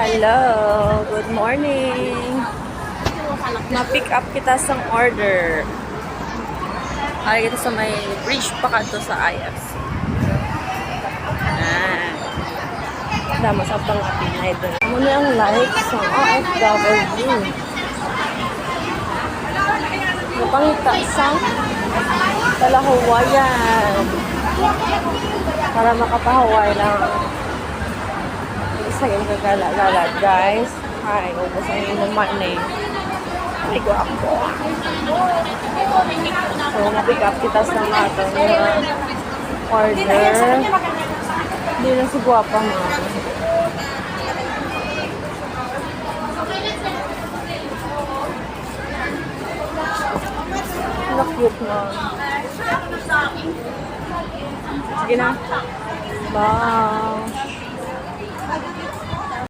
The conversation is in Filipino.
Hello, good morning. Ma-pick up kita sa order. Ay, kita sa may bridge pa ka to sa IFC. Dama sa pang Pinay doon. Muna ang like sa OFW. Napangita sa Hawayan. Para makapahaway lang. Isa yung gagala-gala, guys. Ay, ubos ang inyong money. Ay, guwapo. So, na-pick up kita sa natin na order. Hindi na si guwapa nga. Cute na. Sige na. Bye.